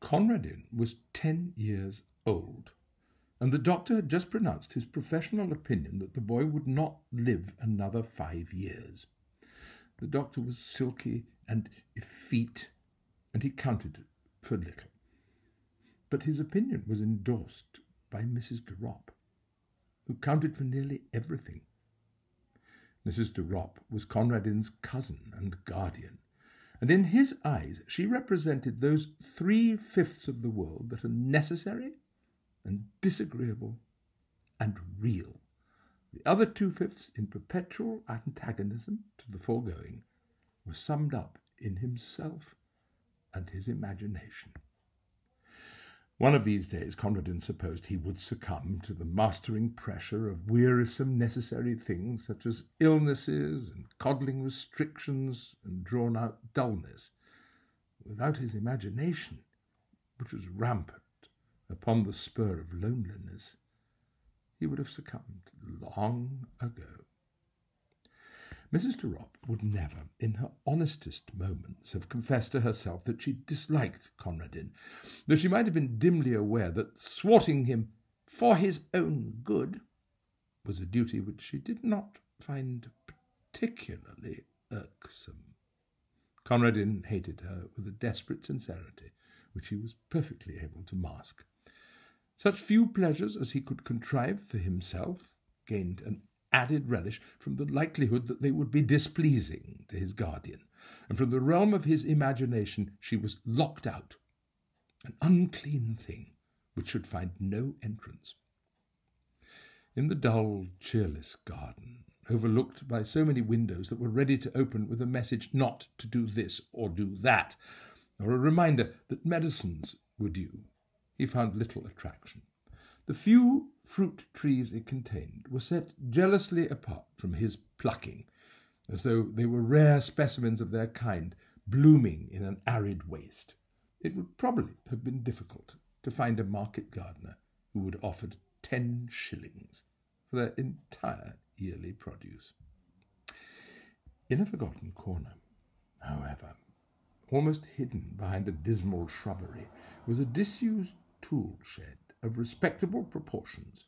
Conradin was 10 years old, and the doctor had just pronounced his professional opinion that the boy would not live another 5 years. The doctor was silky and effete, and he counted for little. But his opinion was endorsed by Mrs. de Ropp, who counted for nearly everything. Mrs. de Ropp was Conradin's cousin and guardian, and in his eyes she represented those 3/5 of the world that are necessary and disagreeable and real. The other 2/5, in perpetual antagonism to the foregoing, were summed up in himself and his imagination. One of these days Conradin supposed he would succumb to the mastering pressure of wearisome necessary things such as illnesses and coddling restrictions and drawn-out dullness. Without his imagination, which was rampant upon the spur of loneliness, he would have succumbed long ago. Mrs. de Ropp would never, in her honestest moments, have confessed to herself that she disliked Conradin, though she might have been dimly aware that thwarting him for his own good was a duty which she did not find particularly irksome. Conradin hated her with a desperate sincerity which he was perfectly able to mask. Such few pleasures as he could contrive for himself gained an added relish from the likelihood that they would be displeasing to his guardian, and from the realm of his imagination she was locked out, an unclean thing which should find no entrance. In the dull, cheerless garden, overlooked by so many windows that were ready to open with a message not to do this or do that, or a reminder that medicines were due, he found little attraction. The few fruit trees it contained were set jealously apart from his plucking, as though they were rare specimens of their kind, blooming in an arid waste. It would probably have been difficult to find a market gardener who would have offered 10 shillings for their entire yearly produce. In a forgotten corner, however, almost hidden behind a dismal shrubbery, was a disused tool shed of respectable proportions,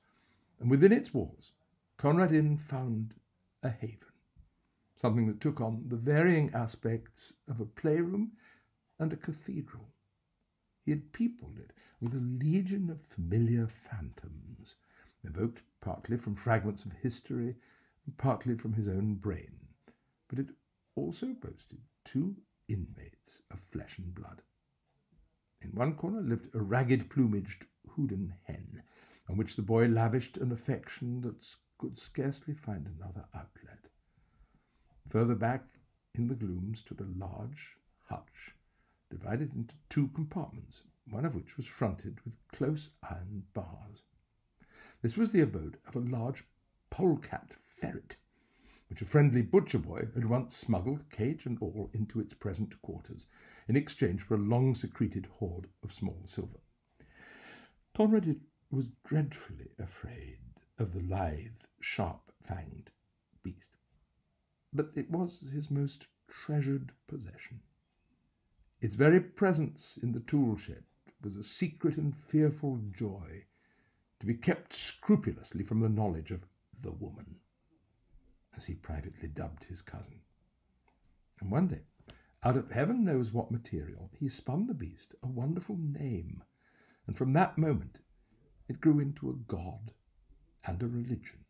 and within its walls Conradin found a haven, something that took on the varying aspects of a playroom and a cathedral. He had peopled it with a legion of familiar phantoms, evoked partly from fragments of history and partly from his own brain, but it also boasted 2 inmates of flesh and blood. In one corner lived a ragged-plumaged hooded hen, on which the boy lavished an affection that could scarcely find another outlet. Further back in the gloom stood a large hutch, divided into 2 compartments, one of which was fronted with close iron bars. This was the abode of a large polecat ferret, which a friendly butcher boy had once smuggled, cage and all, into its present quarters, in exchange for a long-secreted hoard of small silver. Conradin was dreadfully afraid of the lithe, sharp-fanged beast, but it was his most treasured possession. Its very presence in the tool-shed was a secret and fearful joy, to be kept scrupulously from the knowledge of the woman, as he privately dubbed his cousin. And one day, out of heaven knows what material, he spun the beast a wonderful name, and from that moment it grew into a god and a religion.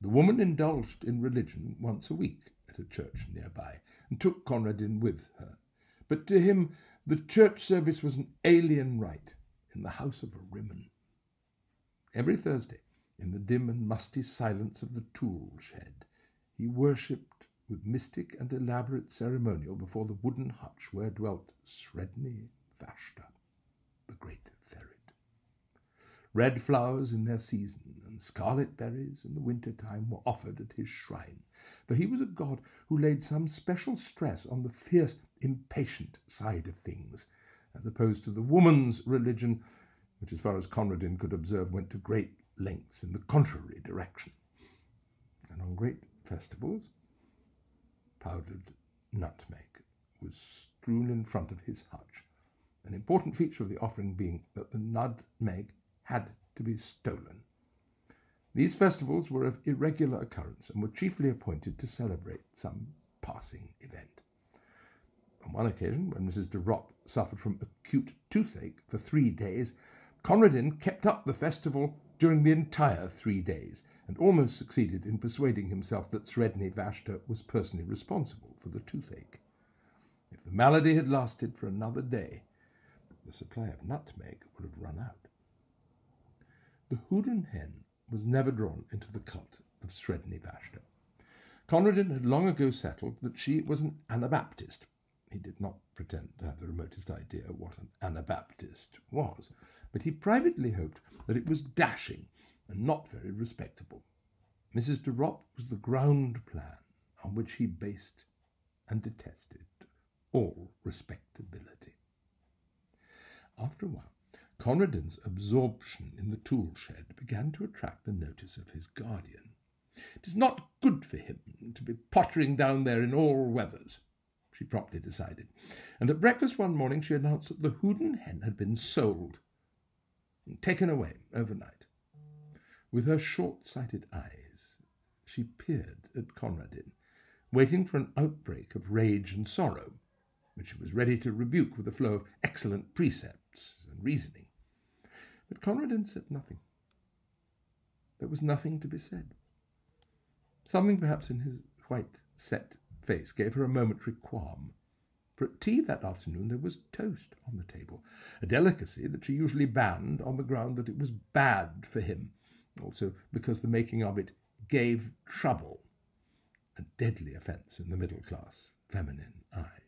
The woman indulged in religion once a week at a church nearby, and took Conradin with her. But to him the church service was an alien rite in the house of a rimmen. Every Thursday, in the dim and musty silence of the tool shed, he worshipped with mystic and elaborate ceremonial before the wooden hutch where dwelt Sredni Vashtar, the great ferret. Red flowers in their season and scarlet berries in the winter-time were offered at his shrine, for he was a god who laid some special stress on the fierce, impatient side of things, as opposed to the woman's religion, which, as far as Conradin could observe, went to great lengths in the contrary direction. And on great festivals, powdered nutmeg was strewn in front of his hutch, an important feature of the offering being that the nutmeg had to be stolen. These festivals were of irregular occurrence and were chiefly appointed to celebrate some passing event. On one occasion, when Mrs. de Ropp suffered from acute toothache for 3 days, Conradin kept up the festival during the entire 3 days, and almost succeeded in persuading himself that Sredni Vashtar was personally responsible for the toothache. If the malady had lasted for another day, the supply of nutmeg would have run out. The Houdan hen was never drawn into the cult of Sredni Vashtar. Conradin had long ago settled that she was an Anabaptist. He did not pretend to have the remotest idea what an Anabaptist was, but he privately hoped that it was dashing and not very respectable. Mrs. de Ropp was the ground plan on which he based and detested all respectability. After a while, Conradin's absorption in the tool shed began to attract the notice of his guardian. "It is not good for him to be pottering down there in all weathers," she promptly decided, and at breakfast one morning she announced that the Houdan hen had been sold and taken away overnight. With her short-sighted eyes, she peered at Conradin, waiting for an outbreak of rage and sorrow, which she was ready to rebuke with a flow of excellent precepts and reasoning. But Conradin said nothing. There was nothing to be said. Something perhaps in his white, set face gave her a momentary qualm. For at tea that afternoon there was toast on the table, a delicacy that she usually banned on the ground that it was bad for him, also because the making of it gave trouble, a deadly offence in the middle-class feminine eye.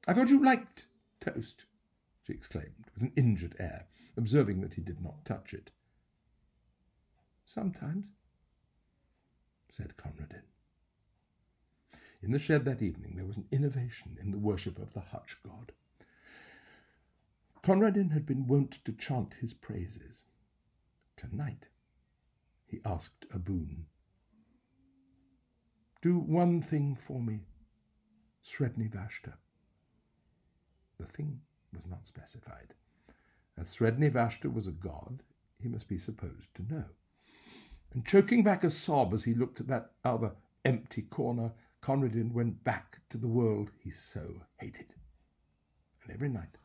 "I thought you liked toast," she exclaimed, with an injured air, observing that he did not touch it. "Sometimes," said Conradin. In the shed that evening there was an innovation in the worship of the hutch god. Conradin had been wont to chant his praises. Tonight he asked a boon. "Do one thing for me, Sredni Vashtar." The thing was not specified. As Sredni Vashtar was a god, he must be supposed to know. And choking back a sob as he looked at that other empty corner, Conradin went back to the world he so hated. And every night,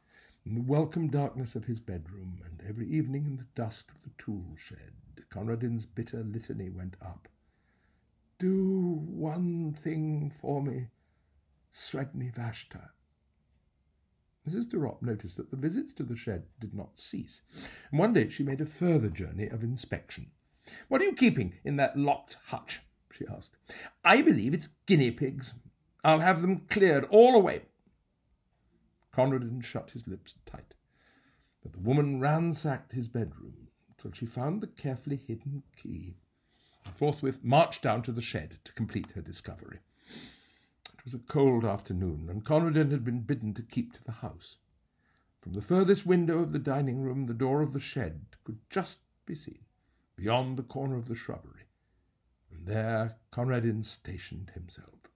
in the welcome darkness of his bedroom, and every evening in the dusk of the tool shed, Conradin's bitter litany went up. "Do one thing for me, Sredni Vashtar." Mrs. de Ropp noticed that the visits to the shed did not cease, and one day she made a further journey of inspection. "What are you keeping in that locked hutch?" she asked. "I believe it's guinea pigs. I'll have them cleared all away." Conradin shut his lips tight, but the woman ransacked his bedroom till she found the carefully hidden key, and forthwith marched down to the shed to complete her discovery. It was a cold afternoon, and Conradin had been bidden to keep to the house. From the furthest window of the dining room, the door of the shed could just be seen, beyond the corner of the shrubbery, and there Conradin stationed himself.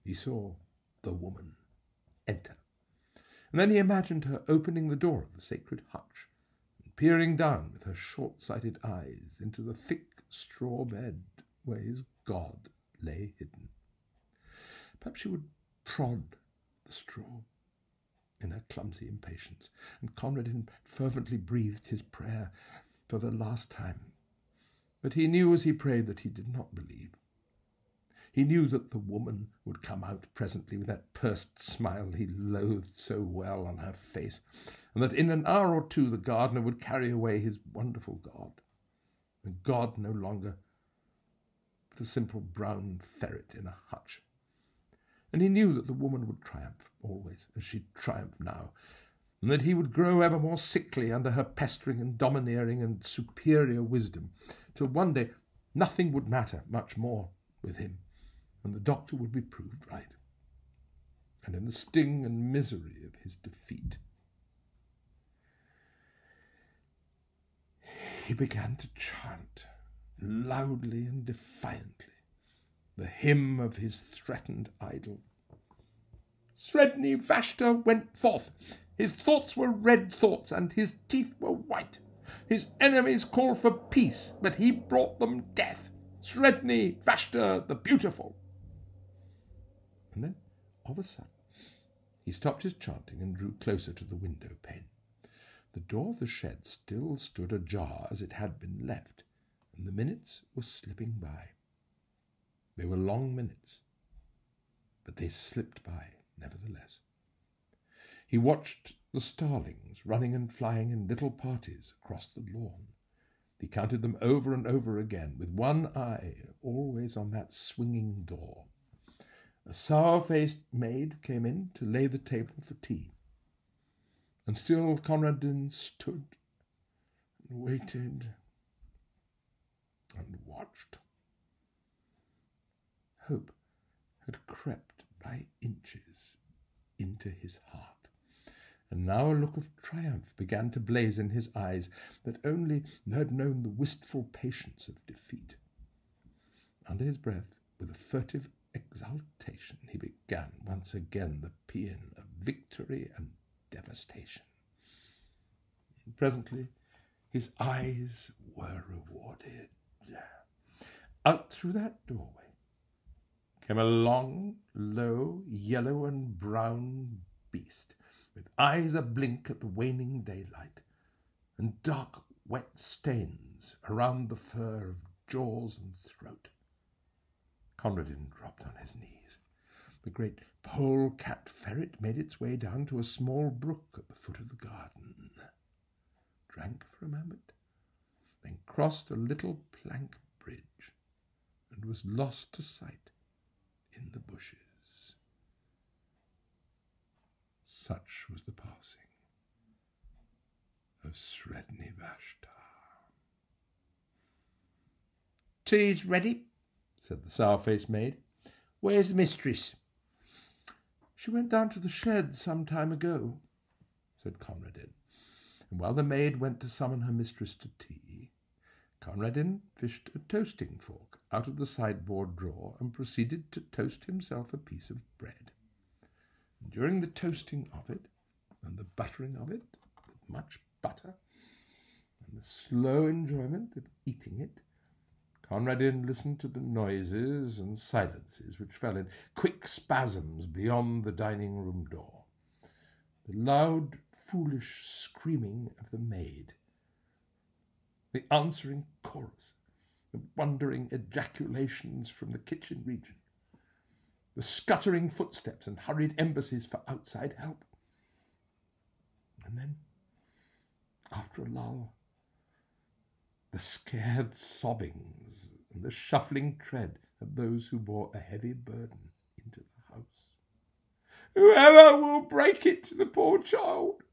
He saw the woman enter, and then he imagined her opening the door of the sacred hutch and peering down with her short-sighted eyes into the thick straw bed where his god lay hidden. Perhaps she would prod the straw in her clumsy impatience, and Conradin fervently breathed his prayer for the last time. But he knew as he prayed that he did not believe. He knew that the woman would come out presently with that pursed smile he loathed so well on her face, and that in an hour or two the gardener would carry away his wonderful god, a god no longer, but a simple brown ferret in a hutch. And he knew that the woman would triumph always, as she triumphed now, and that he would grow ever more sickly under her pestering and domineering and superior wisdom, till one day nothing would matter much more with him, and the doctor would be proved right. And in the sting and misery of his defeat, he began to chant, loudly and defiantly, the hymn of his threatened idol. Sredni Vashtar went forth. His thoughts were red thoughts, and his teeth were white. His enemies called for peace, but he brought them death. Sredni Vashtar the Beautiful. And then, of a sudden, he stopped his chanting and drew closer to the window pane. The door of the shed still stood ajar as it had been left, and the minutes were slipping by. They were long minutes, but they slipped by nevertheless. He watched the starlings running and flying in little parties across the lawn. He counted them over and over again, with one eye always on that swinging door. A sour-faced maid came in to lay the table for tea, and still Conradin stood and waited and watched. Hope had crept by inches into his heart, and now a look of triumph began to blaze in his eyes that only had known the wistful patience of defeat. Under his breath, with a furtive exultation, he began once again the paean of victory and devastation. And presently his eyes were rewarded. Out through that doorway came a long, low, yellow and brown beast, with eyes a-blink at the waning daylight, and dark, wet stains around the fur of jaws and throat. Conradin dropped on his knees. The great polecat ferret made its way down to a small brook at the foot of the garden, drank for a moment, then crossed a little plank bridge, and was lost to sight in the bushes. Such was the passing of Sredni Vashtar. "Tea's ready," said the sour-faced maid. "Where's the mistress?" "She went down to the shed some time ago," said Conradin, and while the maid went to summon her mistress to tea, Conradin fished a toasting fork out of the sideboard drawer and proceeded to toast himself a piece of bread. And during the toasting of it, and the buttering of it with much butter, and the slow enjoyment of eating it, Conradin listened to the noises and silences which fell in quick spasms beyond the dining-room door. The loud, foolish screaming of the maid, the answering chorus, the wondering ejaculations from the kitchen region, the scuttering footsteps and hurried embassies for outside help. And then, after a lull, the scared sobbings and the shuffling tread of those who bore a heavy burden into the house. "Whoever will break it to the poor child?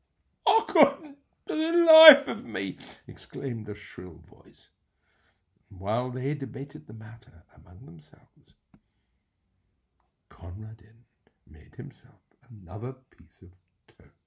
I couldn't for the life of me," exclaimed a shrill voice. And while they debated the matter among themselves, Conradin made himself another piece of toast.